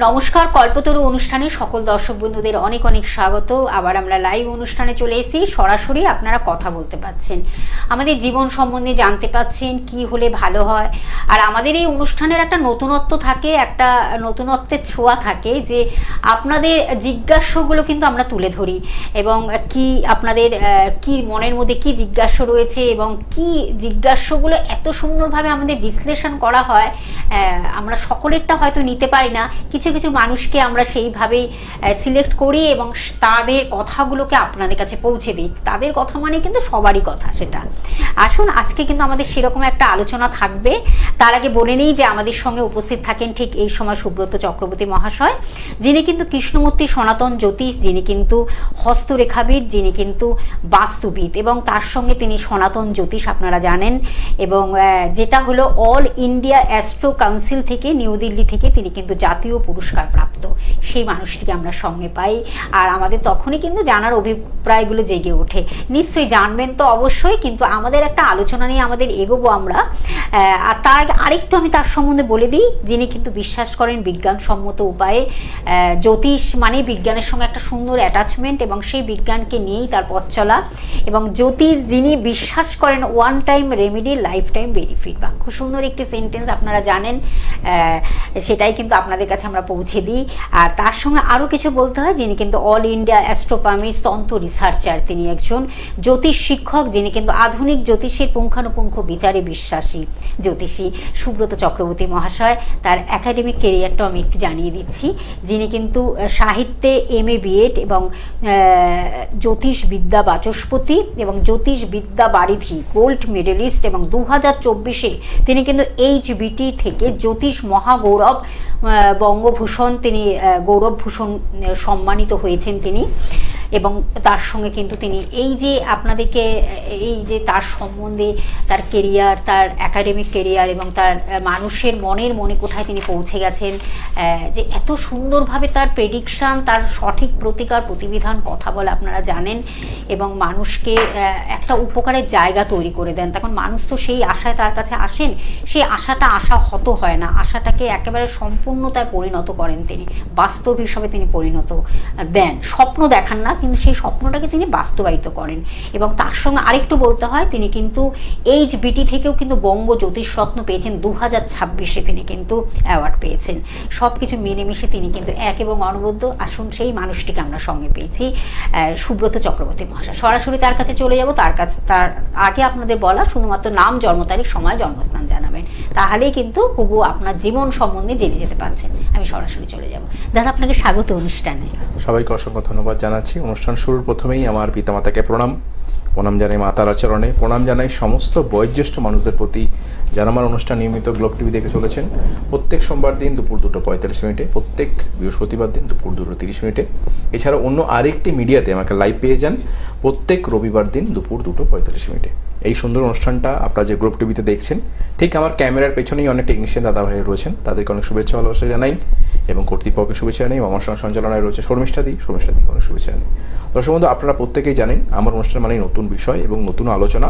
নমস্কার, কল্পতরু অনুষ্ঠানে সকল দর্শক বন্ধুদের অনেক অনেক স্বাগত। আবার আমরা লাইভ অনুষ্ঠানে চলে এসেছি, সরাসরি আপনারা কথা বলতে পাচ্ছেন, আমাদের জীবন সম্বন্ধে জানতে পাচ্ছেন, কি হলে ভালো হয়। আর আমাদের এই অনুষ্ঠানের একটা নতুনত্ব থাকে, একটা নতুনত্বের ছোঁয়া থাকে, যে আপনাদের জিজ্ঞাসাগুলো কিন্তু আমরা তুলে ধরি, এবং কি আপনাদের কি মনের মধ্যে কি জিজ্ঞাসা রয়েছে, এবং কি জিজ্ঞাসাগুলো এত সুন্দরভাবে আমাদের বিশ্লেষণ করা হয়। আমরা সকলেরটা হয়তো নিতে পারি না, কিছু কিছু মানুষকে আমরা সেইভাবেই সিলেক্ট করি এবং তাদের কথাগুলোকে আপনাদের কাছে পৌঁছে দিই। তাদের কথা মানে কিন্তু সবারই কথা। সেটা আসুন, আজকে কিন্তু আমাদের সেরকম একটা আলোচনা থাকবে। তার আগে বলে নিই যে আমাদের সঙ্গে উপস্থিত থাকেন ঠিক এই সময় সুব্রত চক্রবর্তী মহাশয়, যিনি কিন্তু কৃষ্ণমূর্তি সনাতন জ্যোতিষ, যিনি কিন্তু হস্তরেখাবিদ, যিনি কিন্তু বাস্তুবিদ, এবং তার সঙ্গে তিনি সনাতন জ্যোতিষ আপনারা জানেন, এবং যেটা হলো অল ইন্ডিয়া অ্যাস্ট্রো কাউন্সিল থেকে, নিউ দিল্লি থেকে তিনি কিন্তু জাতীয় পুরস্কার প্রাপ্ত সেই মানুষটিকে আমরা সঙ্গে পাই। আর আমাদের তখনই কিন্তু জানার অভিপ্রায়গুলো জেগে ওঠে। নিশ্চয়ই জানবেন তো অবশ্যই, কিন্তু আমাদের একটা আলোচনা নিয়ে আমাদের এগোবো আমরা। আর তার আগে আরেকটু আমি তার সম্বন্ধে বলে দিই, যিনি কিন্তু বিশ্বাস করেন বিজ্ঞানসম্মত উপায়ে। জ্যোতিষ মানে বিজ্ঞানের সঙ্গে একটা সুন্দর অ্যাটাচমেন্ট, এবং সেই বিজ্ঞানকে নিয়েই তার পথ চলা। এবং জ্যোতিষ যিনি বিশ্বাস করেন one time remedy life time benefit, বা খুব সুন্দর একটি সেন্টেন্স আপনারা জানেন, সেটাই কিন্তু আপনাদের কাছে আমরা পৌঁছে দিই। আর তার সঙ্গে আরও কিছু বলতে হয়, যিনি কিন্তু অল ইন্ডিয়া অ্যাস্ট্রোপামিস তন্ত্র রিসার্চার, তিনি একজন জ্যোতিষ শিক্ষক, যিনি কিন্তু আধুনিক জ্যোতিষের পুঙ্খানুপুঙ্খ বিচারে বিশ্বাসী জ্যোতিষী সুব্রত চক্রবর্তী মহাশয়। তার একাডেমিক কেরিয়ারটাও আমি একটু জানিয়ে দিচ্ছি। যিনি কিন্তু সাহিত্যে MA BEd এবং জ্যোতিষবিদ্যা বাচস্পতি এবং জ্যোতিষবিদ্যা বারিধি গোল্ড মেডেলিস্ট, এবং 2024-এ তিনি কিন্তু HBT থেকে জ্যোতিষ মহাগৌরব বঙ্গভূষণ, তিনি গৌরবভূষণ সম্মানিত হয়েছেন তিনি। এবং তার সঙ্গে কিন্তু তিনি এই যে আপনাদেরকে এই যে তার সম্বন্ধে, তার কেরিয়ার, তার একাডেমিক কেরিয়ার, এবং তার মানুষের মনে কোথায় তিনি পৌঁছে গেছেন, যে এত সুন্দরভাবে তার প্রেডিকশান, তার সঠিক প্রতিকার প্রতিবিধান কথা বলে আপনারা জানেন, এবং মানুষকে একটা উপকারের জায়গা তৈরি করে দেন। তখন মানুষ তো সেই আশায় তার কাছে আসেন, সেই আশাটা আশাহত হয় না, আশাটাকে একেবারে সম্পূর্ণতায় পরিণত করেন তিনি, বাস্তব হিসাবে তিনি পরিণত দেন। স্বপ্ন দেখান না, কিন্তু সেই স্বপ্নটাকে তিনি বাস্তবায়িত করেন। এবং তার সঙ্গে আরেকটু বলতে হয়, তিনি কিন্তু HBT থেকেও কিন্তু বঙ্গ জ্যোতিষরত্ন পেয়েছেন, 2026-এ তিনি কিন্তু অ্যাওয়ার্ড পেয়েছেন। সব কিছু মিলেমিশে তিনি কিন্তু এক এবং অনবদ্য। আসুন, সেই মানুষটিকে আমরা সঙ্গে পেয়েছি, সুব্রত চক্রবর্তী মহাশয়। সরাসরি তার কাছে চলে যাব। তার আগে আপনাদের বলা, শুধুমাত্র নাম, জন্ম তারিখ, সময়, জন্মস্থান জানাবেন, তাহলেই কিন্তু হুবহু আপনার জীবন সম্বন্ধে জেনে যেতে পারছেন। আমি সরাসরি চলে যাব। দাদা, আপনাকে স্বাগত অনুষ্ঠানে। সবাইকে অসংখ্য ধন্যবাদ জানাচ্ছি। অনুষ্ঠান শুরুর প্রথমেই আমার পিতামাতাকে প্রণাম জানাই, মাতার আচরণে প্রণাম জানাই সমস্ত বয়োজ্যেষ্ঠ মানুষদের প্রতি যারা আমার অনুষ্ঠান নিয়মিত গ্লোব টিভি দেখে চলেছেন। প্রত্যেক সোমবার দিন দুপুর 2:45, প্রত্যেক বৃহস্পতিবার দিন দুপুর 2:30। এছাড়া অন্য আরেকটি মিডিয়াতে আমাকে লাইভ পেয়ে যান প্রত্যেক রবিবার দিন দুপুর 2:45। এই সুন্দর অনুষ্ঠানটা আপনারা যে গ্লোব টিভিতে দেখছেন, ঠিক আমার ক্যামেরার পেছনেই অনেক টেকনিশিয়ান দাদা ভাই রয়েছেন, তাদেরকে অনেক শুভেচ্ছা ভালোবাসা জানাই, এবং কর্তৃপক্ষের শুভেচ্ছা জানাই। আমার সঙ্গে সঞ্চালনায় রয়েছে শর্মিষ্ঠাদিকে অনেক শুভেচ্ছা জানাই। দর্শক বন্ধু, আপনারা প্রত্যেকেই জানেন আমার অনুষ্ঠান মানে নতুন বিষয় এবং নতুন আলোচনা।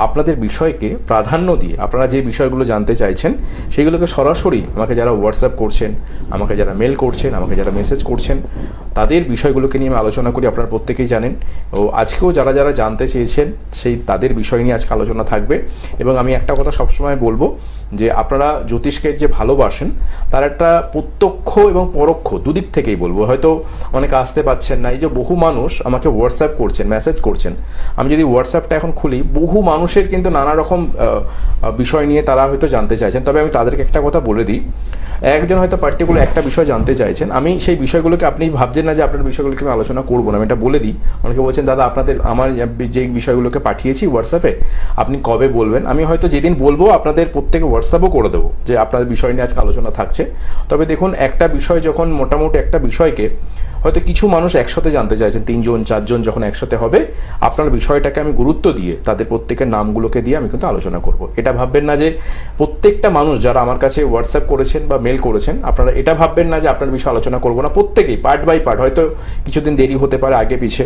আপনাদের বিষয়কে প্রাধান্য দিয়ে আপনারা যে বিষয়গুলো জানতে চাইছেন সেগুলোকে সরাসরি আমাকে যারা হোয়াটসঅ্যাপ করছেন, আমাকে যারা মেল করছেন, আমাকে যারা মেসেজ করছেন, তাদের বিষয়গুলোকে নিয়ে আমি আলোচনা করি। আপনারা প্রত্যেকেই জানেন, ও আজকেও যারা যারা জানতে চেয়েছেন সেই তাদের বিষয় নিয়ে আজকে আলোচনা থাকবে। এবং আমি একটা কথা সবসময় বলবো, যে আপনারা জ্যোতিষকে যে ভালোবাসেন তার একটা প্রত্যক্ষ এবং পরোক্ষ দুদিক থেকেই বলবো। হয়তো অনেকে আসতে পাচ্ছেন না, এই যে বহু মানুষ আমাকে হোয়াটসঅ্যাপ করছেন, মেসেজ করছেন, আমি যদি হোয়াটসঅ্যাপটা এখন খুলি, বহু মানুষের কিন্তু নানা রকম বিষয় নিয়ে তারা হয়তো জানতে চাইছেন। তবে আমি তাদেরকে একটা কথা বলে দিই, একজন হয়তো পার্টিকুলার একটা বিষয় জানতে চাইছেন, আমি সেই বিষয়গুলোকে, আপনি ভাবছেন না যে আপনার বিষয়গুলোকে আমি আলোচনা করবো না, আমি এটা বলে দিই। অনেকে বলছেন, দাদা আমার যে বিষয়গুলোকে পাঠিয়েছি হোয়াটসঅ্যাপে আপনি কবে বলবেন, আমি হয়তো যেদিন বলবো আপনাদের প্রত্যেকে হোয়াটসঅ্যাপও করে দেবো যে আপনাদের বিষয় নিয়ে আজকে আলোচনা থাকছে। তবে দেখুন, একটা বিষয় যখন মোটামুটি একটা বিষয়কে হয়তো কিছু মানুষ একসাথে জানতে চাইছেন, 3জন 4জন যখন একসাথে হবে, আপনার বিষয়টাকে আমি গুরুত্ব দিয়ে তাদের প্রত্যেকের নামগুলোকে দিয়ে আমি কিন্তু আলোচনা করব। এটা ভাববেন না যে প্রত্যেকটা মানুষ যারা আমার কাছে হোয়াটসঅ্যাপ করেছেন বা মেল করেছেন, আপনারা এটা ভাববেন না যে আপনার বিষয়ে আলোচনা করবো না। প্রত্যেকেই পার্ট বাই পার্ট, হয়তো কিছুদিন দেরি হতে পারে আগে পিছে,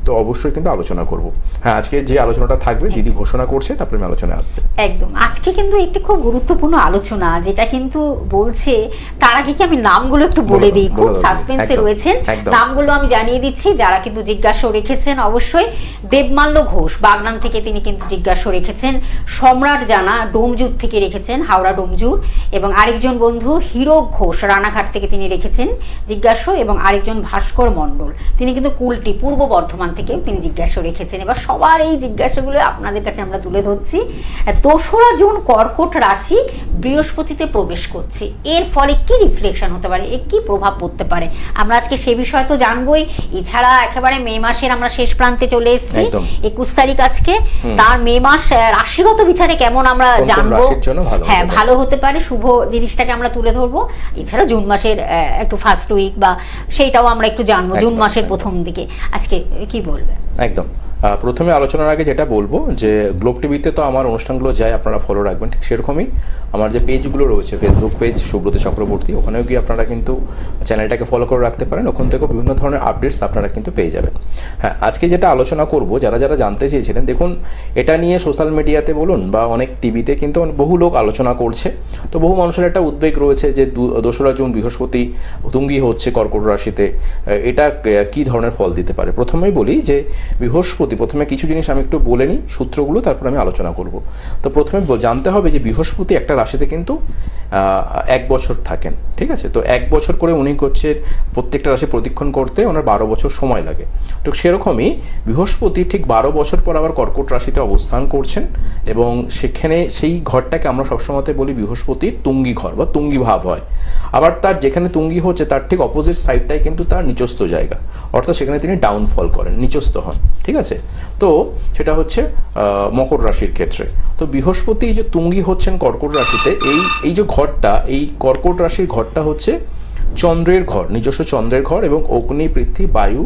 তো অবশ্যই কিন্তু আলোচনা করব। হ্যাঁ, আজকে যে আলোচনাটা থাকবে দিদি ঘোষণা করছে, তারপরে আমি আলোচনায় আসছে। একদম, আজকে কিন্তু একটি খুব গুরুত্বপূর্ণ আলোচনা যেটা কিন্তু বলছে, তার আগে কি আমি নামগুলো একটু বলে দিই, খুব সাসপেন্সে রয়েছেন। নামগুলো আমি জানিয়ে দিচ্ছি, যারা কিন্তু জিজ্ঞাসা রেখেছেন অবশ্যই। দেবমাল্য ঘোষ বাগনান থেকে তিনি কিন্তু জিজ্ঞাসা রেখেছেন। সম্রাট জানা ডোমজুর থেকে রেখেছেন, হাওড়া ডোমজুর। এবং আরেকজন বন্ধু হীরক ঘোষ রানাঘাট থেকে তিনি রেখেছেন জিজ্ঞাসা। এবং আরেকজন ভাস্কর মণ্ডল, তিনি কিন্তু কুলটি পূর্ব বর্ধমান থেকেও তিনি জিজ্ঞাসা রেখেছেন। এবার সবার এই জিজ্ঞাসাগুলো আপনাদের কাছে আমরা তুলে ধরছি। 2রা জুন কর্কট রাশি বৃহস্পতিতে প্রবেশ করছে, এর ফলে কি রিফ্লেকশন হতে পারে, এর কি প্রভাব পড়তে পারে, আমরা আজকে সে বিষয় তো জানবই। এছাড়া একেবারে মে মাসের আমরা শেষ প্রান্তে চলে এসেছি, 21 তারিখ আজকে। তার মে মাস রাশিগত বিচারে কেমন আমরা জানবো, হ্যাঁ ভালো হতে পারে, শুভ জিনিসটাকে আমরা তুলে ধরবো। এছাড়া জুন মাসের একটু ফার্স্ট উইক বা সেইটাও আমরা একটু জানবো, জুন মাসের প্রথম দিকে। আজকে কি বলবে? একদম, প্রথমে আলোচনার আগে যেটা বলবো যে গ্লোব টিভিতে তো আমার অনুষ্ঠানগুলো যায়, আপনারা ফলো রাখবেন। ঠিক সেরকমই আমার যে পেজগুলো রয়েছে, ফেসবুক পেজ সুব্রত চক্রবর্তী, ওখানেও গিয়ে আপনারা কিন্তু চ্যানেলটাকে ফলো করে রাখতে পারেন। ওখান থেকেও বিভিন্ন ধরনের আপডেটস আপনারা কিন্তু পেয়ে যাবেন। হ্যাঁ, আজকে যেটা আলোচনা করব, যারা যারা জানতে চেয়েছিলেন, দেখুন এটা নিয়ে সোশ্যাল মিডিয়াতে বলুন বা অনেক টিভিতে কিন্তু বহু লোক আলোচনা করছে। তো বহু মানুষের একটা উদ্বেগ রয়েছে যে 2রা জুন বৃহস্পতি তুঙ্গি হচ্ছে কর্কট রাশিতে, এটা কি ধরনের ফল দিতে পারে। প্রথমেই বলি যে বৃহস্পতি, প্রথমে কিছু জিনিস আমি একটু বলে নিই সূত্রগুলো, তারপর আমি আলোচনা করব। তো প্রথমে জানতে হবে যে বৃহস্পতি একটা রাশিতে কিন্তু 1 বছর থাকেন, ঠিক আছে। তো 1 বছর করে উনি হচ্ছে প্রত্যেকটা রাশি প্রদক্ষিণ করতে ওনার 12 বছর সময় লাগে। তো সেরকমই বৃহস্পতি ঠিক 12 বছর পর আবার কর্কট রাশিতে অবস্থান করছেন, এবং সেখানে সেই ঘরটাকে আমরা সবসময় বলি বৃহস্পতির তুঙ্গি ঘর বা তুঙ্গি ভাব হয়। আবার তার যেখানে তুঙ্গি হচ্ছে তার ঠিক অপোজিট সাইডটাই কিন্তু তার নিচস্থ জায়গা, অর্থাৎ সেখানে তিনি ডাউনফল করেন, নিচস্থ হন, ঠিক আছে। তো সেটা হচ্ছে মকর রাশির ক্ষেত্রে। তো বৃহস্পতি যে তুঙ্গি হচ্ছেন কর্কট রাশিতে, এই যে ঘরটা, এই কর্কট রাশির ঘরটা হচ্ছে চন্দ্রের ঘর, নিজস্ব চন্দ্রের ঘর, এবং অগ্নি, পৃথিবী, বায়ু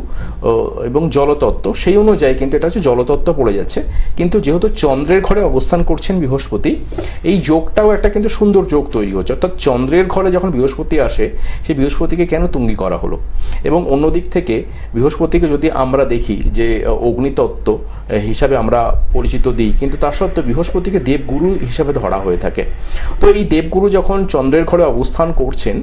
এবং জলতত্ত্ব, সেই অনুযায়ী কিন্তু এটা হচ্ছে জলতত্ত্ব পড়ে যাচ্ছে। কিন্তু যেহেতু চন্দ্রের ঘরে অবস্থান করছেন বৃহস্পতি, এই যোগটাও একটা কিন্তু সুন্দর যোগ তৈরি হচ্ছে। অর্থাৎ চন্দ্রের ঘরে যখন বৃহস্পতি আসে, সেই বৃহস্পতিকে কেন তুঙ্গি করা হলো। এবং অন্যদিক থেকে বৃহস্পতিকে যদি আমরা দেখি যে অগ্নিতত্ত্ব হিসাবে আমরা পরিচিত দিই, কিন্তু তার সত্ত্বেও বৃহস্পতিকে দেবগুরু হিসাবে ধরা হয়ে থাকে। তো এই দেবগুরু যখন চন্দ্রের ঘরে অবস্থান করছেন,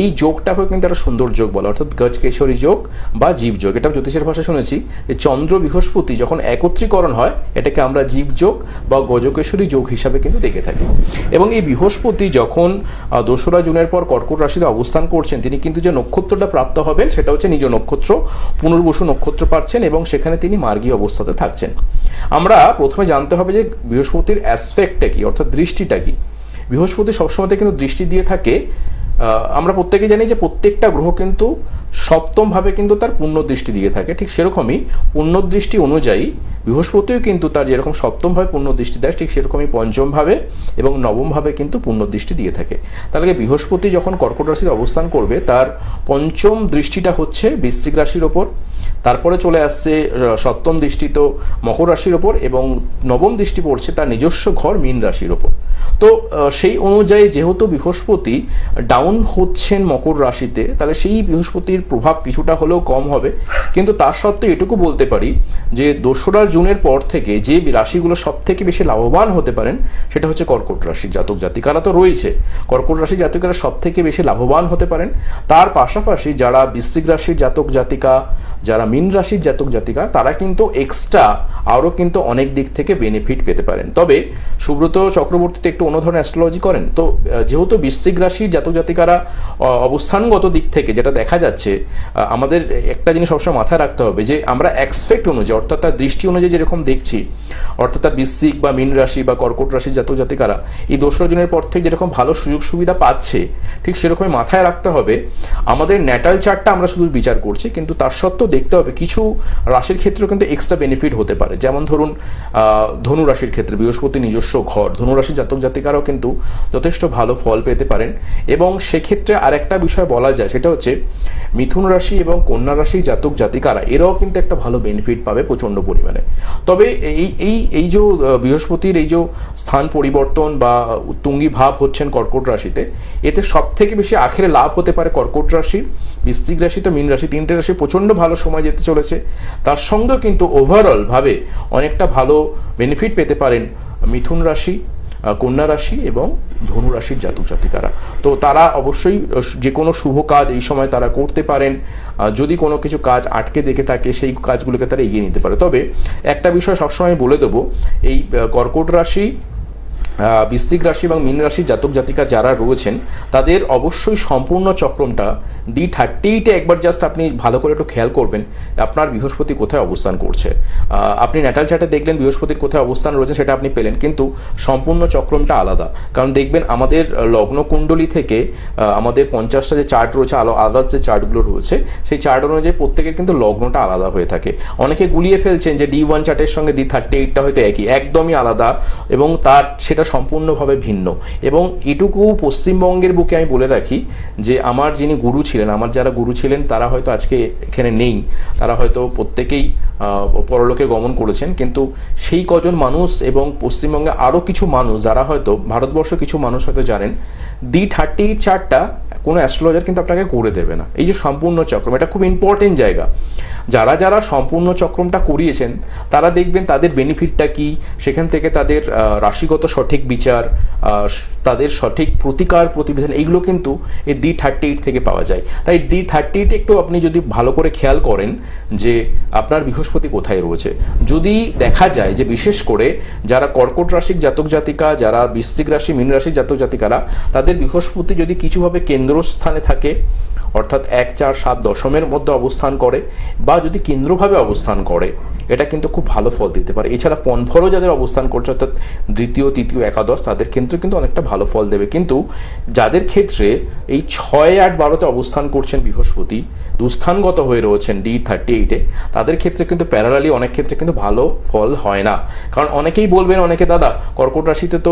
এই যোগটাকেও কিন্তু একটা সুন্দর যোগ বলে, অর্থাৎ গজকেশরী যোগ বা জীব যোগ। এটা জ্যোতিষের ভাষায় শুনেছি যে চন্দ্র বৃহস্পতি যখন একত্রীকরণ হয়, এটাকে আমরা জীব যোগ বা গজকেশরী যোগ হিসাবে কিন্তু দেখে থাকি। এবং এই বৃহস্পতি যখন 2রা জুনের পর কর্কট রাশিতে অবস্থান করছেন, তিনি কিন্তু যে নক্ষত্রটা প্রাপ্ত হবেন সেটা হচ্ছে নিজ নক্ষত্র, পুনর্বসু নক্ষত্র পাচ্ছেন, এবং সেখানে তিনি মার্গী অবস্থাতে থাকছেন। আমরা প্রথমে জানতে হবে যে বৃহস্পতির অ্যাসপেক্টটা কি, অর্থাৎ দৃষ্টিটা কি। বৃহস্পতি সবসময় কিন্তু দৃষ্টি দিয়ে থাকে। আমরা প্রত্যেকে জানি যে প্রত্যেকটা গ্রহ কিন্তু সপ্তমভাবে কিন্তু তার পূর্ণ দৃষ্টি দিয়ে থাকে। ঠিক সেরকমই পূর্ণ দৃষ্টি অনুযায়ী বৃহস্পতিও কিন্তু তার যেরকম সপ্তমভাবে পূর্ণ দৃষ্টি দেয়, ঠিক সেরকমই পঞ্চমভাবে এবং নবমভাবে কিন্তু পূর্ণ দৃষ্টি দিয়ে থাকে। তাহলে বৃহস্পতি যখন কর্কট রাশিতে অবস্থান করবে, তার পঞ্চম দৃষ্টিটা হচ্ছে বৃশ্চিক রাশির ওপর, তারপরে চলে আসছে সপ্তম দৃষ্টি তো মকর রাশির ওপর, এবং নবম দৃষ্টি পড়ছে তার নিজস্ব ঘর মীন রাশির ওপর। তো সেই অনুযায়ী যেহেতু বৃহস্পতি ডাউন হচ্ছেন মকর রাশিতে, তাহলে সেই বৃহস্পতির প্রভাব কিছুটা হলেও কম হবে। কিন্তু তার সত্ত্বেও এটুকু বলতে পারি যে 2রা জুনের পর থেকে যে রাশিগুলো সব থেকে বেশি লাভবান হতে পারেন, সেটা হচ্ছে কর্কট রাশির জাতক জাতিকারা তো রয়েছে। কর্কট রাশির জাতকেরা সব থেকে বেশি লাভবান হতে পারেন। তার পাশাপাশি যারা বৃশ্চিক রাশির জাতক জাতিকা, যারা মীন রাশির জাতক জাতিকা, তারা কিন্তু এক্সট্রা আরও কিন্তু অনেক দিক থেকে বেনিফিট পেতে পারেন। তবে সুব্রত চক্রবর্তীতে একটু অন্য ধরনের অ্যাস্ট্রোলজি করেন, তো যেহেতু বৃশ্চিক রাশির জাতক জাতিকারা অবস্থানগত দিক থেকে যেটা দেখা যাচ্ছে, আমাদের একটা জিনিস সবসময় মাথায় রাখতে হবে যে আমরা এক্সপেক্ট অনুযায়ী, অর্থাৎ তার দৃষ্টি অনুযায়ী যেরকম দেখছি, অর্থাৎ তার বৃশ্চিক বা মীন রাশি বা কর্কট রাশির জাতক জাতিকারা এই 2রা জুনের পর থেকে যেরকম ভালো সুযোগ সুবিধা পাচ্ছে, ঠিক সেরকমই মাথায় রাখতে হবে আমাদের ন্যাটাল চার্টটা আমরা শুধু বিচার করছি, কিন্তু তার সত্ত্বেও দেখতে হবে কিছু রাশির ক্ষেত্রেও কিন্তু এক্সট্রা বেনিফিট হতে পারে। যেমন ধরুন ধনু রাশির ক্ষেত্রে বৃহস্পতি নিজস্ব ঘর, ধনু রাশির জাতক জাতিকারাও কিন্তু যথেষ্ট ভালো ফল পেতে পারেন। এবং সেক্ষেত্রে আরেকটা বিষয় বলা যায়, সেটা হচ্ছে মিথুন রাশি এবং কন্যা রাশির জাতক জাতিকারা এরাও কিন্তু একটা ভালো বেনিফিট পাবে প্রচণ্ড পরিমাণে। তবে এই যে বৃহস্পতির এই যে স্থান পরিবর্তন বা তুঙ্গি ভাব হচ্ছেন কর্কট রাশিতে, এতে সব থেকে বেশি আখেরে লাভ হতে পারে কর্কট রাশি, বৃশ্চিক রাশি তো মীন রাশি, 3টে রাশি প্রচণ্ড ভালো সময় যেতে চলেছে। তার সঙ্গেও কিন্তু ওভারঅল ভাবে অনেকটা ভালো বেনিফিট পেতে পারেন মিথুন রাশি, কন্যা রাশি এবং ধনু রাশির জাতক জাতিকারা। তো তারা অবশ্যই যে কোনো শুভ কাজ এই সময় তারা করতে পারেন। যদি কোনো কিছু কাজ আটকে দেখে থাকে সেই কাজগুলোকে তারা এগিয়ে নিতে পারে। তবে একটা বিষয় সবসময় বলে দেবো, এই কর্কট রাশি, বৃশ্চিক রাশি এবং মীন রাশির জাতক জাতিকা যারা রয়েছেন তাদের অবশ্যই সম্পূর্ণ চক্রমটা D38-এ একবার জাস্ট আপনি ভালো করে একটু খেয়াল করবেন আপনার বৃহস্পতি কোথায় অবস্থান করছে। আপনি ন্যাটাল চার্টে দেখলেন বৃহস্পতির কোথায় অবস্থান রয়েছে সেটা আপনি পেলেন, কিন্তু সম্পূর্ণ চক্রমটা আলাদা। কারণ দেখবেন আমাদের লগ্ন কুণ্ডলী থেকে আমাদের 50টা যে চার্ট রয়েছে, আলাদা যে চার্টগুলো রয়েছে সেই চার্ট অনুযায়ী প্রত্যেকের কিন্তু লগ্নটা আলাদা হয়ে থাকে। অনেকে গুলিয়ে ফেলছেন যে D1 চার্টের সঙ্গে D38টা হয়তো একদমই আলাদা এবং তার সেটা সম্পূর্ণভাবে ভিন্ন। এবং এটুকু পশ্চিমবঙ্গের বুকে আমি বলে রাখি যে আমার যিনি গুরু ছিলেন, আমার যারা গুরু ছিলেন তারা হয়তো আজকে এখানে নেই, তারা হয়তো প্রত্যেকেই পরলোকে গমন করেছেন, কিন্তু সেই কজন মানুষ এবং পশ্চিমবঙ্গে আরও কিছু মানুষ যারা হয়তো ভারতবর্ষ কিছু মানুষ হয়তো জানেন D38 চার্টটা কোনো অ্যাস্ট্রোলজার কিন্তু আপনাকে করে দেবে না। এই যে সম্পূর্ণ চক্রম, এটা খুব ইম্পর্টেন্ট জায়গা। যারা যারা সম্পূর্ণ চক্রমটা করিয়েছেন তারা দেখবেন তাদের বেনিফিটটা কি, সেখান থেকে তাদের রাশিগত সঠিক বিচার, তাদের সঠিক প্রতিকার প্রতিবিধান এইগুলো কিন্তু এই D38 থেকে পাওয়া যায়। তাই D38 একটু আপনি যদি ভালো করে খেয়াল করেন যে আপনার বৃহস্পতি কোথায় রয়েছে। যদি দেখা যায় যে বিশেষ করে যারা কর্কট রাশির জাতক জাতিকা, যারা বৃশ্চিক রাশি, মীন রাশির জাতক জাতিকারা, তাদের বৃহস্পতি যদি কিছুভাবে কেন্দ্রস্থানে থাকে, অর্থাৎ 1, 4, 7 দশমের মধ্যে অবস্থান করে বা যদি কেন্দ্রভাবে অবস্থান করে, এটা কিন্তু খুব ভালো ফল দিতে পারে। এছাড়া পনফরও যাদের অবস্থান করছে অর্থাৎ দ্বিতীয়, তৃতীয়, একাদশ, তাদের ক্ষেত্রে কিন্তু অনেকটা ভালো ফল দেবে। কিন্তু যাদের ক্ষেত্রে এই 6, 8, 12-তে অবস্থান করছেন বৃহস্পতি, দুস্থানগত হয়ে রয়েছেন D38-এ, তাদের ক্ষেত্রে কিন্তু প্যারালালি অনেক ক্ষেত্রে কিন্তু ভালো ফল হয় না। কারণ অনেকেই বলবেন, অনেকে দাদা কর্কট রাশিতে তো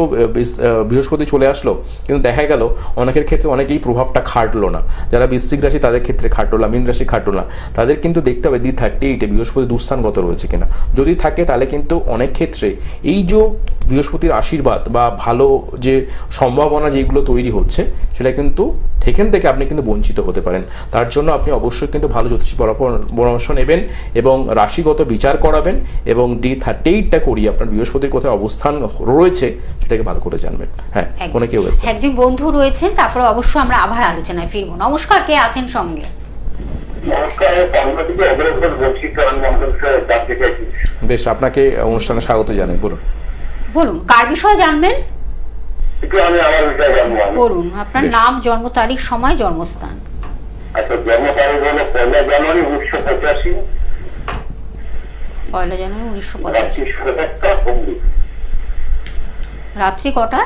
বৃহস্পতি চলে আসলো, কিন্তু দেখা গেল অনেকের ক্ষেত্রে অনেকেই প্রভাবটা খাটলো না। যারা বৃশ্চিক রাশি তাদের ক্ষেত্রে খাটলো না, মীন রাশি খাটলো না, তাদের কিন্তু দেখতে হবে D38-এ বৃহস্পতি দুস্থানগত রয়েছে কিনা। যদি থাকে তাহলে কিন্তু অনেক ক্ষেত্রে এই যে বৃহস্পতির আশীর্বাদ বা ভালো যে সম্ভাবনা যেগুলো তৈরি হচ্ছে সেটা কিন্তু সেখান থেকে আপনি কিন্তু বঞ্চিত হতে পারেন। তার জন্য আপনি অবশ্যই কিন্তু ভালো জ্যোতিষী পরামর্শ নেবেন এবং রাশিগত বিচার করাবেন এবং D38টা করিয়ে আপনার বৃহস্পতির কোথায় অবস্থান রয়েছে সেটাকে ভালো করে জানবেন। হ্যাঁ, কোনো কেউ এসেছে, একজন বন্ধু রয়েছেন, তারপরে অবশ্যই আমরা আবার আলোচনায় ফিরবো। নমস্কার, কে আছেন সঙ্গে? বেশ, আপনাকে অনুষ্ঠানে স্বাগত জানাই। বলুন বলুন কার বিষয়ে জানবেন? বলুন আপনার নাম, জন্ম তারিখ, সময়, জন্মস্থান। আচ্ছা, জন্ম তারিখ হলো 1 জানুয়ারি 1985, 1 জানুয়ারি 1985। রাত্রি কটা?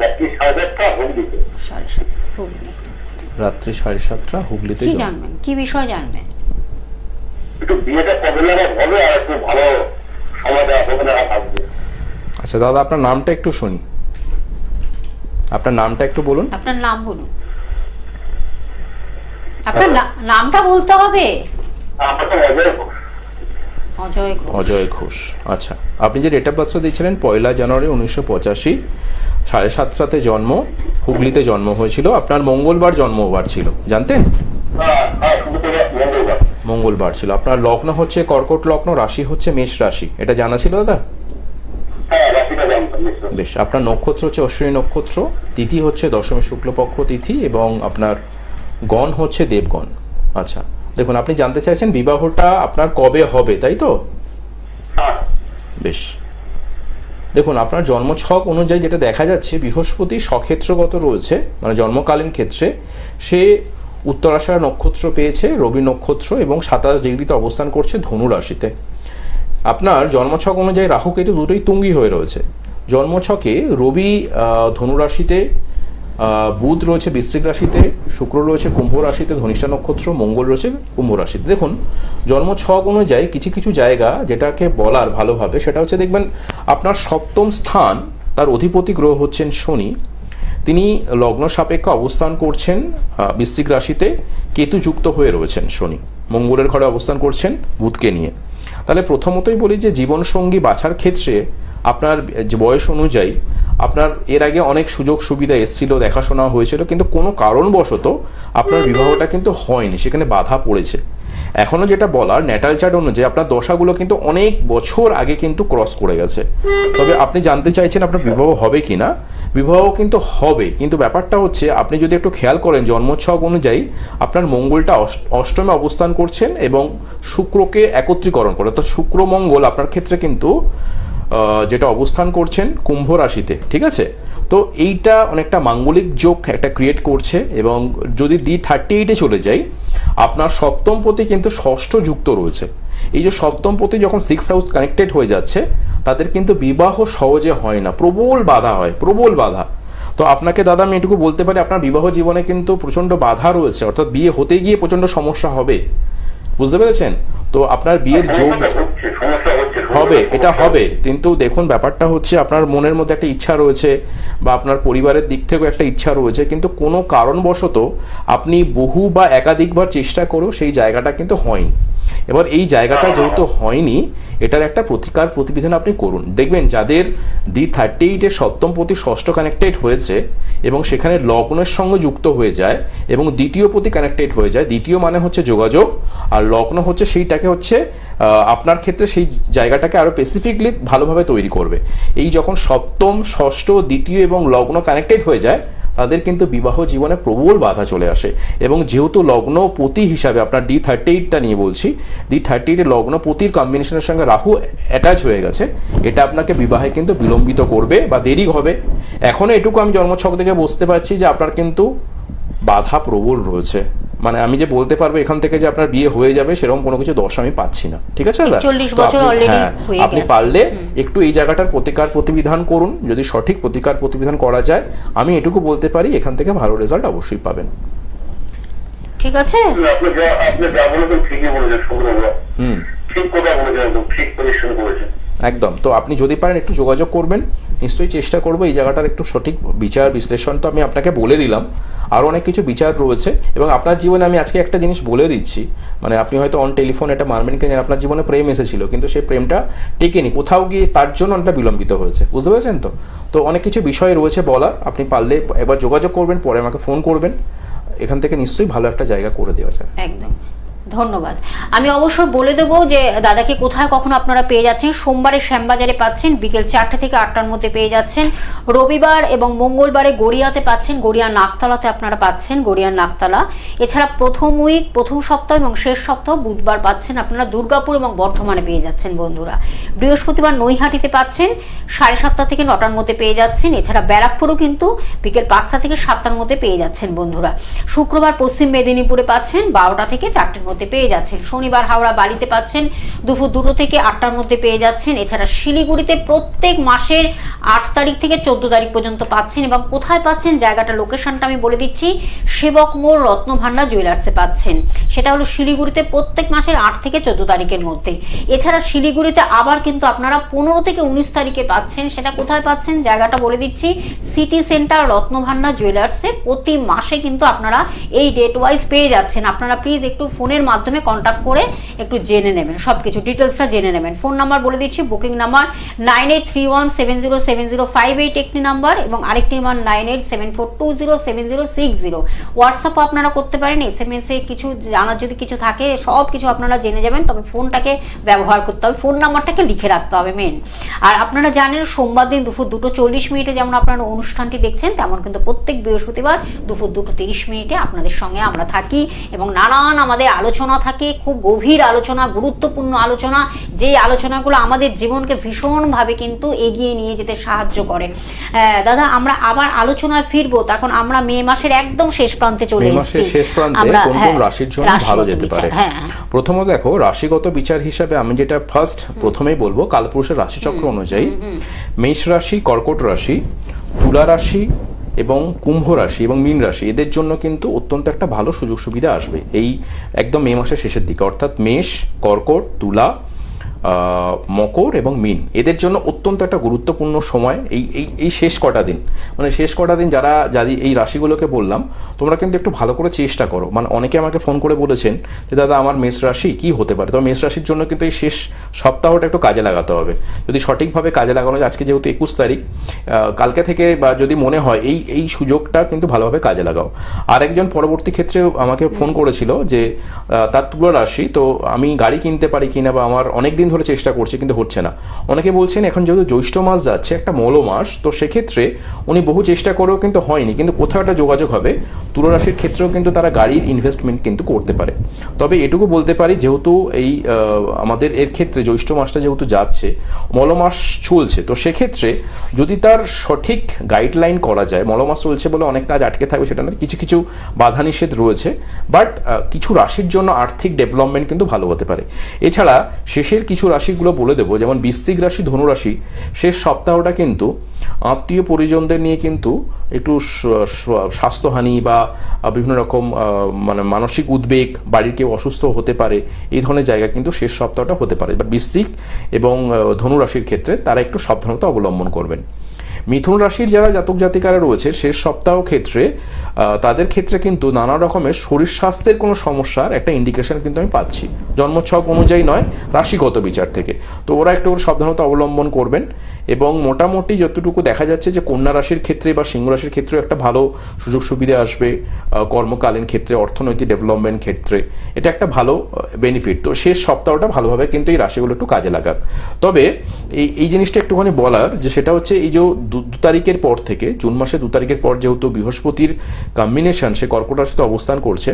রাত্রি 7:30 হুগলিতে। 7:30 হুগলি। রাত্রি 7:30 হুগলিতে। কি জানবেন, কি বিষয় জানবেন? একটু বিয়েটা কবে লাগা হবে আর একটু ভালো সময় দেওয়া হবে না থাকবে। আচ্ছা দাদা, আপনার নামটা একটু শুনি, আপনার নামটা একটু বলুন। আপনার নাম বলুন, আপনার নামটা বলতে হবে। অজয় ঘোষ। অজয় ঘোষ। আচ্ছা, আপনি যে ডেট অফ বার্থ দিয়েছিলেন 1 জানুয়ারি 1985, 7:30 জন্ম, হুগলিতে জন্ম হয়েছিল। আপনার মঙ্গলবার জন্মবার ছিল, জানতেন? মঙ্গলবার ছিল। আপনার লগ্ন হচ্ছে কর্কট লগ্ন, রাশি হচ্ছে মেষ রাশি, এটা জানা ছিল দাদা? বেশ, আপনার নক্ষত্র হচ্ছে অশ্বিনী নক্ষত্র, তিথি হচ্ছে দশমী শুক্লপক্ষ তিথি এবং আপনার গণ হচ্ছে দেবগণ। আচ্ছা, দেখুন আপনি জানতে চাইছেন বিবাহটা আপনার কবে হবে, তাই তো? বেশ, দেখুন আপনার জন্মছক অনুযায়ী যেটা দেখা যাচ্ছে বৃহস্পতি স্বক্ষেত্রগত রয়েছে, মানে জন্মকালীন ক্ষেত্রে সে উত্তরাষাঢ় নক্ষত্র পেয়েছে, রবি নক্ষত্র, এবং 27 ডিগ্রিতে অবস্থান করছে ধনু রাশিতে। আপনার জন্মছক অনুযায়ী রাহু কেতু দুটোই তুঙ্গি হয়ে রয়েছে। জন্মছকে রবি ধনু রাশিতে, বুধ রয়েছে বৃশ্চিক রাশিতে, শুক্র রয়েছে কুম্ভ রাশিতে ধনিষ্ঠা নক্ষত্র, মঙ্গল রয়েছে কুম্ভ রাশিতে। দেখুন জন্মছক অনুযায়ী কিছু কিছু জায়গা যেটাকে বলার ভালোভাবে সেটা হচ্ছে, দেখবেন আপনার সপ্তম স্থান, তার অধিপতি গ্রহ হচ্ছেন শনি, তিনি লগ্ন সাপেক্ষে অবস্থান করছেন বৃশ্চিক রাশিতে, কেতু যুক্ত হয়ে রয়েছেন শনি, মঙ্গলের ঘরে অবস্থান করছেন বুধকে নিয়ে। তাহলে প্রথমতই বলি যে জীবনসঙ্গী বাছার ক্ষেত্রে আপনার বয়স অনুযায়ী আপনার এর আগে অনেক সুযোগ সুবিধা এসেছিল, দেখাশোনা হয়েছিল, কিন্তু কোনো কারণবশত আপনার বিবাহটা কিন্তু হয়নি, সেখানে বাধা পড়েছে। এখনো যেটা বলার, ন্যাটাল চার্ট অনুযায়ী আপনার দশাগুলো কিন্তু অনেক বছর আগে কিন্তু ক্রস করে গেছে। তবে আপনি জানতে চাইছেন আপনার বিবাহ হবে কি না। বিবাহ কিন্তু হবে, কিন্তু ব্যাপারটা হচ্ছে আপনি যদি একটু খেয়াল করেন জন্মছক অনুযায়ী আপনার মঙ্গলটা অষ্টমে অবস্থান করছেন এবং শুক্রকে একত্রীকরণ করে, অর্থাৎ শুক্র মঙ্গল আপনার ক্ষেত্রে কিন্তু যেটা অবস্থান করছেন কুম্ভ রাশিতে, ঠিক আছে। তো এইটা অনেকটা মাঙ্গলিক যোগ একটা ক্রিয়েট করছে। এবং যদি D38-এ চলে যাই, আপনার সপ্তম পতি কিন্তু ষষ্ঠ যুক্ত রয়েছে। এই যে সপ্তম পতি যখন 6th হাউস কানেক্টেড হয়ে যাচ্ছে, তাদের কিন্তু বিবাহ সহজে হয় না, প্রবল বাধা হয়, প্রবল বাধা। তো আপনাকে দাদা আমি এটুকু বলতে পারি, আপনার বিবাহ জীবনে কিন্তু প্রচণ্ড বাধা রয়েছে, অর্থাৎ বিয়ে হতে গিয়ে প্রচণ্ড সমস্যা হবে, বুঝতে পেরেছেন? তো আপনার বিয়ের যোগ হবে, এটা হবে, কিন্তু দেখুন ব্যাপারটা হচ্ছে আপনার মনের মধ্যে একটা ইচ্ছা রয়েছে বা আপনার পরিবারের দিক থেকেও একটা ইচ্ছা রয়েছে, কিন্তু কোনো কারণবশত আপনি বহু বা একাধিকবার চেষ্টা করেও সেই জায়গাটা কিন্তু হয়নি। এবার এই জায়গাটা যেহেতু হয়নি, এটার একটা প্রতিকার প্রতিবিধান আপনি করুন। দেখবেন যাদের D38-এর সপ্তম পতি ষষ্ঠ কানেক্টেড হয়েছে এবং সেখানে লগ্নের সঙ্গে যুক্ত হয়ে যায় এবং দ্বিতীয় পতি কানেক্টেড হয়ে যায়, দ্বিতীয় মানে হচ্ছে যোগাযোগ, আর লগ্ন হচ্ছে সেইটাকে হচ্ছে আপনার ক্ষেত্রে সেই জায়গাটাকে আরও স্পেসিফিকলি ভালোভাবে তৈরি করবে। এই যখন সপ্তম, ষষ্ঠ, দ্বিতীয় এবং লগ্ন কানেক্টেড হয়ে যায়, তাদের কিন্তু বিবাহ জীবনে প্রবল বাধা চলে আসে। এবং যেহেতু লগ্নপতি হিসাবে আপনার D38টা নিয়ে বলছি, D38 লগ্নপতির কম্বিনেশনের সঙ্গে রাহু অ্যাটাচ হয়ে গেছে, এটা আপনাকে বিবাহে কিন্তু বিলম্বিত করবে বা দেরি হবে। এখনও এটুকু আমি জন্মছক থেকে বুঝতে পারছি যে আপনার কিন্তু বাধা প্রবল রয়েছে। মানে আমি যে বলতে পারবো এখান থেকে যে আপনার বিয়ে হয়ে যাবে সেরকম কোনো কিছু দশা আমি পাচ্ছি না, ঠিক আছে দাদা? 40 বছর অলরেডি হয়ে গেছে। আপনি পারলে একটু এই জায়গাটার প্রতিকার প্রতিবিধান করুন, যদি সঠিক প্রতিকার প্রতিবিধান করা যায়, আমি এটুকু বলতে পারি এখান থেকে ভালো রেজাল্ট অবশ্যই পাবেন। ঠিক আছে, আপনি যা বলেছেন ঠিকই বলেছেন, শুক্রবার ঠিক কথা বলেছেন, একদম ঠিক পরিশ্রম করেছেন একদম। তো আপনি যদি পারেন একটু যোগাযোগ করবেন, নিশ্চয়ই চেষ্টা করবো এই জায়গাটার একটু সঠিক বিচার বিশ্লেষণ। তো আমি আপনাকে বলে দিলাম, আরও অনেক কিছু বিচার রয়েছে। এবং আপনার জীবনে আমি আজকে একটা জিনিস বলে দিচ্ছি, মানে আপনি হয়তো অন টেলিফোন এটা মানবেন কিনা, আপনার জীবনে প্রেম এসেছিল, কিন্তু সেই প্রেমটা টেকেনি, কোথাও গিয়ে তার জন্য অনেকটা বিলম্বিত হয়েছে, বুঝতে পেরেছেন? তো অনেক কিছু বিষয় রয়েছে বলার, আপনি পারলে একবার যোগাযোগ করবেন, পরে আমাকে ফোন করবেন, এখান থেকে নিশ্চয়ই ভালো একটা জায়গা করে দেওয়া যায়। একদম ধন্যবাদ। আমি অবশ্যই বলে দেবো যে দাদাকে কোথায় কখন আপনারা পেয়ে যাচ্ছেন। সোমবারে শ্যামবাজারে পাচ্ছেন, বিকেল 4টে থেকে 8টার মধ্যে পেয়ে যাচ্ছেন। রবিবার এবং মঙ্গলবারে গড়িয়াতে পাচ্ছেন, গড়িয়া নাকতলাতে আপনারা পাচ্ছেন, গড়িয়ার নাকতলা। এছাড়া প্রথম উইক, প্রথম সপ্তাহ এবং শেষ সপ্তাহ বুধবার পাচ্ছেন আপনারা দুর্গাপুর এবং বর্ধমানে পেয়ে যাচ্ছেন বন্ধুরা। বৃহস্পতিবার নৈহাটিতে পাচ্ছেন 7:30 থেকে 9টার মধ্যে পেয়ে যাচ্ছেন। এছাড়া ব্যারাকপুরও কিন্তু বিকেল 5টা থেকে 7টার মধ্যে পেয়ে যাচ্ছেন বন্ধুরা। শুক্রবার পশ্চিম মেদিনীপুরে পাচ্ছেন 12টা থেকে 4টের মধ্যে পেয়ে যাচ্ছেন। শনিবার হাওড়া বালিতে পাচ্ছেন দুপুর 2টো থেকে 8টার মধ্যে পেয়ে যাচ্ছেন। এছাড়া শিলিগুড়িতে প্রত্যেক মাসের 8 তারিখ থেকে 14 তারিখ পর্যন্ত পাচ্ছেন। এবং কোথায় পাচ্ছেন, জায়গাটা লোকেশনটা আমি বলে দিচ্ছি, সেবক মোড় রত্নভান্ডার জুয়েলার্সে পাচ্ছেন। সেটা হলো শিলিগুড়িতে প্রত্যেক মাসের 8 থেকে 14 তারিখের মধ্যে। এছাড়া শিলিগুড়িতে আবার কিন্তু আপনারা 15 থেকে 19 তারিখে পাচ্ছেন। সেটা কোথায় পাচ্ছেন, জায়গাটা বলে দিচ্ছি, সিটি সেন্টার রত্নভান্ডার জুয়েলার্সে প্রতি মাসে কিন্তু আপনারা এই ডেট ওয়াইজ পেয়ে যাচ্ছেন। আপনারা প্লিজ একটু ফোনের মাধ্যমে কন্ট্যাক্ট করে একটু জেনে নেবেন, সবকিছু ডিটেলসটা জেনে নেবেন। ফোন নাম্বার বলে দিচ্ছি, বুকিং নাম্বার 9831707058 একটি নাম্বার, এবং আরেকটি নাম্বার 9874207060। হোয়াটসঅ্যাপও আপনারা করতে পারেন, SMS এ কিছু জানার যদি কিছু থাকে সব কিছু আপনারা জেনে যাবেন। তবে ফোনটাকে ব্যবহার করতে হবে, ফোন নাম্বারটাকে লিখে রাখতে হবে মেন। আর আপনারা জানেন সোমবার দিন দুপুর 2:40 যেমন আপনারা অনুষ্ঠানটি দেখছেন, তেমন কিন্তু প্রত্যেক বৃহস্পতিবার দুপুর 2:30 আপনাদের সঙ্গে আমরা থাকি এবং নানান আমাদের আলোচনা থাকে, খুব গভীর আলোচনা, গুরুত্বপূর্ণ আলোচনা, যে আলোচনাগুলো আমাদের জীবনকে ভীষণভাবে কিন্তু এগিয়ে নিয়ে যেতে সাহায্য করে। দাদা আমরা আবার আলোচনায় ফিরবো, তখন আমরা মে মাসের একদম শেষ প্রান্তে চলে এসেছি। শেষ প্রান্তে কোন কোন রাশির জন্য ভালো যেতে পারে। প্রথমত দেখো, রাশিগত বিচার হিসাবে আমি যেটা প্রথমেই বলবো, কালপুরুষের রাশিচক্র অনুযায়ী মেষ রাশি, কর্কট রাশি, তুলা রাশি এবং কুম্ভ রাশি এবং মীন রাশি, এদের জন্য কিন্তু অত্যন্ত একটা ভালো সুযোগ সুবিধা আসবে এই একদম মে মাসের শেষের দিকে। অর্থাৎ মেষ, কর্কট, তুলা, মকর এবং মীন, এদের জন্য অত্যন্ত একটা গুরুত্বপূর্ণ সময় এই এই এই শেষ কটা দিন। মানে শেষ কটা দিন যারা এই রাশিগুলোকে বললাম, তোমরা কিন্তু একটু ভালো করে চেষ্টা করো। মানে অনেকে আমাকে ফোন করে বলেছেন যে দাদা আমার মেষ রাশি কি হতে পারে, তো মেষ রাশির জন্য কিন্তু এই শেষ সপ্তাহটা একটু কাজে লাগাতে হবে। যদি সঠিকভাবে কাজে লাগানো যায়, আজকে যেহেতু 21 তারিখ, কালকে থেকে বা যদি মনে হয় এই সুযোগটা কিন্তু ভালোভাবে কাজে লাগাও। আর একজন পরবর্তী ক্ষেত্রে আমাকে ফোন করেছিল যে তার তুলা রাশি, তো আমি গাড়ি কিনতে পারি কিনা, বা আমার অনেক দিন ধরে চেষ্টা করছি কিন্তু হচ্ছে না। অনেকে বলছেন এখন যেহেতু জ্যৈষ্ঠ মাস যাচ্ছে, একটা মৌল মাস, তো সেক্ষেত্রে উনি বহু চেষ্টা করেও কিন্তু হয়নি, কিন্তু কোথাও একটা যোগাযোগ হবে। তুলা রাশির ক্ষেত্রেও কিন্তু তারা গাড়ির ইনভেস্টমেন্ট কিন্তু করতে পারে। তবে এটুকু বলতে পারি, যেহেতু এই আমাদের এর ক্ষেত্রে জ্যৈষ্ঠ মাসটা যেহেতু যাচ্ছে, মৌল মাস চলছে, তো সেক্ষেত্রে যদি তার সঠিক গাইডলাইন করা যায়, মৌল মাস চলছে বলে অনেক কাজ আটকে থাকবে সেটা না, কিছু কিছু বাধা নিষেধ রয়েছে, বাট কিছু রাশির জন্য আর্থিক ডেভেলপমেন্ট কিন্তু ভালো হতে পারে। এছাড়া শেষের কিছু রাশিগুলো বলে দেবো, যেমন বৃশ্চিক রাশি, ধনু রাশি, শেষ সপ্তাহটা কিন্তু আত্মীয় পরিজনদের নিয়ে কিন্তু একটু স্বাস্থ্যহানি বা বিভিন্ন রকম মানে মানসিক উদ্বেগ, বাড়ির কেউ অসুস্থ হতে পারে, এই ধরনের জায়গা কিন্তু শেষ সপ্তাহটা হতে পারে। বাট বৃশ্চিক এবং ধনু রাশির ক্ষেত্রে তারা একটু সাবধানতা অবলম্বন করবেন। মিথুন রাশির যারা জাতক জাতিকারা রয়েছে, শেষ সপ্তাহ ক্ষেত্রে তাদের ক্ষেত্রে কিন্তু নানা রকমের শরীর স্বাস্থ্যের কোনো সমস্যার একটা ইন্ডিকেশন কিন্তু আমি পাচ্ছি, জন্মছক অনুযায়ী নয়, রাশিগত বিচার থেকে। তো ওরা একটু সাবধানতা অবলম্বন করবেন। এবং মোটামুটি যতটুকু দেখা যাচ্ছে যে কন্যা রাশির ক্ষেত্রে বা সিংহ রাশির ক্ষেত্রেও একটা ভালো সুযোগ সুবিধা আসবে কর্মকালীন ক্ষেত্রে, অর্থনৈতিক ডেভেলপমেন্ট ক্ষেত্রে, এটা একটা ভালো বেনিফিট। তো শেষ সপ্তাহটা ভালোভাবে কিন্তু এই রাশিগুলো একটু কাজে লাগাক। তবে এই জিনিসটা একটুখানি বলার যে সেটা হচ্ছে, এই যে 2 তারিখের পর থেকে, জুন মাসে 2 তারিখের পর যেহেতু বৃহস্পতির কম্বিনেশন সে কর্কট রাশিতে অবস্থান করছে,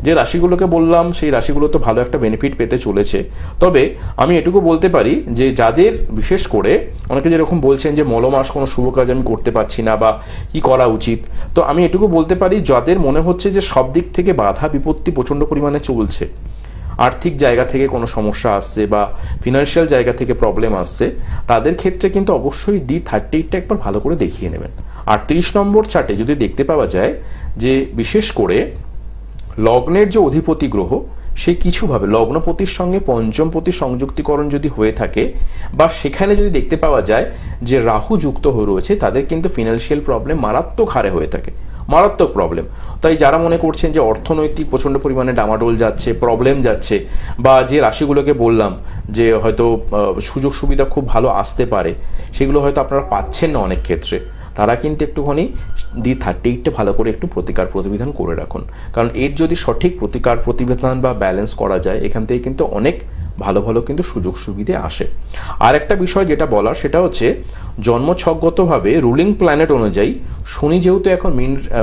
যে রাশিগুলোকে বললাম সেই রাশিগুলো তো ভালো একটা বেনিফিট পেতে চলেছে। তবে আমি এটুকু বলতে পারি যে যাদের বিশেষ করে অনেকে যেরকম বলছেন যে মৌল মাস কোনো শুভ কাজ আমি করতে পারছি না বা কি করা উচিত, তো আমি এটুকু বলতে পারি যাদের মনে হচ্ছে যে সব দিক থেকে বাধা বিপত্তি প্রচণ্ড পরিমাণে চলছে, আর্থিক জায়গা থেকে কোনো সমস্যা আসছে বা ফিনান্সিয়াল জায়গা থেকে প্রবলেম আসছে, তাদের ক্ষেত্রে কিন্তু অবশ্যই D38টা একবার ভালো করে দেখিয়ে নেবেন। আর 30 নম্বর চার্টে যদি দেখতে পাওয়া যায় যে বিশেষ করে লগ্নের যে অধিপতি গ্রহ, সে কিছুভাবে লগ্নপতির সঙ্গে পঞ্চমপতি সংযুক্তিকরণ যদি হয়ে থাকে, বা সেখানে যদি দেখতে পাওয়া যায় যে রাহু যুক্ত হয়ে রয়েছে, তাদের কিন্তু ফিনান্সিয়াল প্রবলেম মারাত্মক হারে হয়ে থাকে, মারাত্মক প্রবলেম। তাই যারা মনে করছেন যে অর্থনৈতিক প্রচণ্ড পরিমাণে ডামাডোল যাচ্ছে, প্রবলেম যাচ্ছে, বা যে রাশিগুলোকে বললাম যে হয়তো সুযোগ সুবিধা খুব ভালো আসতে পারে, সেগুলো হয়তো আপনারা পাচ্ছেন না অনেক ক্ষেত্রে, তারা কিন্তু একটুখানি D38টা ভালো করে একটু প্রতিকার প্রতিবিধান করে রাখুন। কারণ এর যদি সঠিক প্রতিকার প্রতিবিধান বা ব্যালেন্স করা যায়, এখান থেকে কিন্তু অনেক ভালো ভালো কিন্তু সুযোগ সুবিধে আসে। আর একটা বিষয় যেটা বলার, সেটা হচ্ছে জন্মছকগতভাবে রুলিং প্ল্যানেট অনুযায়ী শনি যেহেতু এখন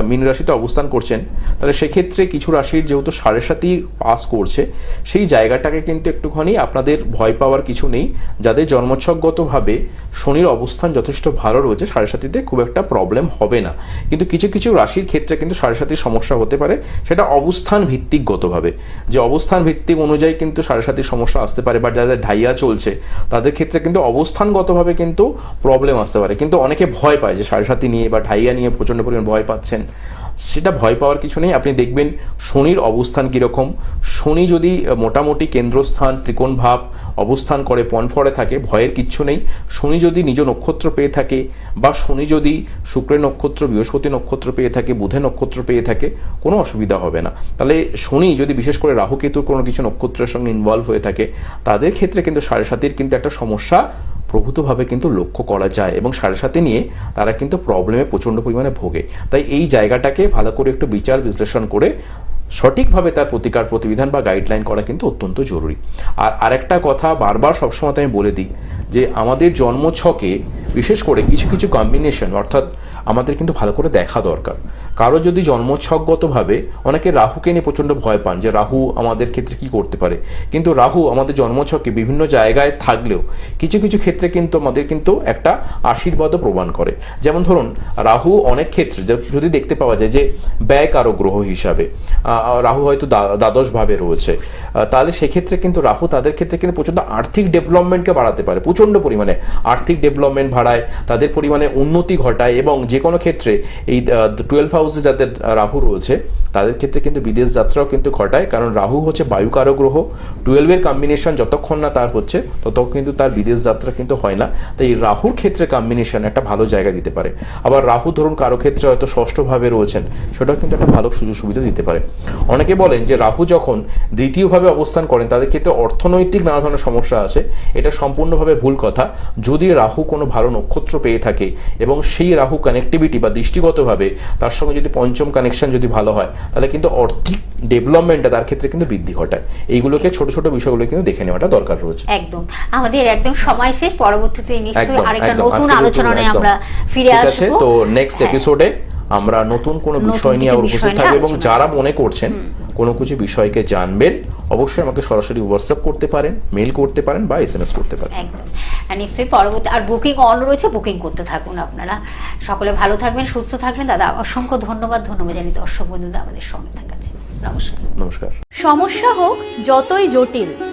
মীন রাশিতে অবস্থান করছেন, তাহলে সেক্ষেত্রে কিছু রাশির যেহেতু 7.5 পাস করছে, সেই জায়গাটাকে কিন্তু একটুখানি আপনাদের ভয় পাওয়ার কিছু নেই। যাদের জন্মছকগতভাবে শনির অবস্থান যথেষ্ট ভালো রয়েছে, 7.5-তে খুব একটা প্রবলেম হবে না। কিন্তু কিছু কিছু রাশির ক্ষেত্রে কিন্তু 7.5 সমস্যা হতে পারে, সেটা অবস্থান ভিত্তিকগতভাবে, যে অবস্থান ভিত্তিক অনুযায়ী কিন্তু 7.5 সমস্যা আসতে পারে। বা যাদের ঢাইয়া চলছে তাদের ক্ষেত্রে কিন্তু অবস্থানগতভাবে কিন্তু প্রবলেম আসতে পারে। কিন্তু অনেকে ভয় পায় যে 7.5 নিয়ে বা ঢাইয়া নিয়ে প্রচণ্ড পরিমাণ ভয় পাচ্ছেন, সেটা ভয় পাওয়ার কিছু নেই। আপনি দেখবেন শনির অবস্থান কীরকম, শনি যদি মোটামুটি কেন্দ্রস্থান ত্রিকোণ ভাব অবস্থান করে পনফরে থাকে, ভয়ের কিচ্ছু নেই। শনি যদি নিজ নক্ষত্র পেয়ে থাকে, বা শনি যদি শুক্রের নক্ষত্র, বৃহস্পতি নক্ষত্র পেয়ে থাকে, বুধের নক্ষত্র পেয়ে থাকে, কোনো অসুবিধা হবে না। তাহলে শনি যদি বিশেষ করে রাহু কেতুর কোনো কিছু নক্ষত্রের সঙ্গে ইনভলভ হয়ে থাকে, তাদের ক্ষেত্রে কিন্তু 7.5-এর কিন্তু একটা সমস্যা প্রভূতভাবে কিন্তু লক্ষ্য করা যায়, এবং 7.5 নিয়ে তারা কিন্তু প্রবলেমে প্রচণ্ড পরিমাণে ভোগে। তাই এই জায়গাটাকে ভালো করে একটু বিচার বিশ্লেষণ করে সঠিকভাবে তার প্রতিকার প্রতিবিধান বা গাইডলাইন করা কিন্তু অত্যন্ত জরুরি। আর আরেকটা কথা বারবার সবসময় আমি বলে দিই যে আমাদের জন্মছকে বিশেষ করে কিছু কিছু কম্বিনেশন, অর্থাৎ আমাদের কিন্তু ভালো করে দেখা দরকার। কারো যদি জন্মছকগতভাবে, অনেকে রাহুকে নিয়ে প্রচণ্ড ভয় পান যে রাহু আমাদের ক্ষেত্রে কি করতে পারে, কিন্তু রাহু আমাদের জন্মছকে বিভিন্ন জায়গায় থাকলেও কিছু কিছু ক্ষেত্রে কিন্তু আমাদের কিন্তু একটা আশীর্বাদও প্রদান করে। যেমন ধরুন রাহু অনেক ক্ষেত্রে যদি দেখতে পাওয়া যায় যে ব্যয়কারক গ্রহ হিসাবে রাহু হয়তো দ্বাদশ ভাবে রয়েছে, তাহলে সেক্ষেত্রে কিন্তু রাহু তাদের ক্ষেত্রে কিন্তু প্রচণ্ড আর্থিক ডেভেলপমেন্টকে বাড়াতে পারে, প্রচণ্ড পরিমাণে আর্থিক ডেভেলপমেন্ট বাড়ায়, তাদের পরিমাণে উন্নতি ঘটায়, এবং যে কোনো ক্ষেত্রে এই 12 হাউস হাউসে যাদের রাহু রয়েছে তাদের ক্ষেত্রে কিন্তু বিদেশ যাত্রাও কিন্তু ঘটায়, কারণ রাহু হচ্ছে বায়ুকারক গ্রহ। 12-এর কম্বিনেশন যতক্ষণ না তার হচ্ছে ততক্ষণ কিন্তু তার বিদেশ যাত্রা কিন্তু হয় না। তাই এই রাহুর ক্ষেত্রে কম্বিনেশন একটা ভালো জায়গা দিতে পারে। আবার রাহু ধরুন কারো ক্ষেত্রে হয়তো ষষ্ঠভাবে রয়েছেন, সেটাও কিন্তু একটা ভালো সুযোগ সুবিধা দিতে পারে। অনেকে বলেন যে রাহু যখন দ্বিতীয়ভাবে অবস্থান করেন তাদের ক্ষেত্রে অর্থনৈতিক নানা ধরনের সমস্যা আসে। এটা সম্পূর্ণভাবে ভুল কথা। যদি রাহু কোনো ভালো নক্ষত্র পেয়ে থাকে এবং সেই রাহু কানেক্টিভিটি বা দৃষ্টিগতভাবে তার সঙ্গে যদি পঞ্চম কানেকশন যদি ভালো হয়, তাহলে কিন্তু আর্থিক ডেভেলপমেন্টটা তার ক্ষেত্রে কিন্তু বৃদ্ধি ঘটায়। এইগুলোকে ছোট ছোট বিষয়গুলো কিন্তু দেখে নেওয়াটা দরকার রয়েছে। একদম আমাদের একদম সময় শেষ, পরবর্তীতে নিশ্চয়ই একদম, আরেকটা একদম। নতুন আজকে আলোচনা নিয়ে একদম। আমরা ফিরে ঠিক আছে, আসবো। তো নেক্সট হ্যাঁ। এপিসোডে আমরা নতুন কোনো নতুন বিষয় নিয়ে কিছু আবার বিষয় উপস্থিত নিয়ে থাকবো, এবং আলোচনা যারা মনে করছেন কোনো কিছু বিষয়কে জানবেন অবশ্যই আমাকে সরাসরি হোয়াটসঅ্যাপ করতে পারেন, মেল করতে পারেন বা SMS করতে পারেন। একদম, আর নিশ্চয়ই পরবর্তী আর বুকিং অন রয়েছে, বুকিং করতে থাকুন আপনারা। সকলে ভালো থাকবেন, সুস্থ থাকবেন। দাদা অসংখ্য ধন্যবাদ জানি দর্শক বন্ধুরা আমাদের সঙ্গে থাকার জন্য। নমস্কার। নমস্কার। সমস্যা হোক যতই জটিল,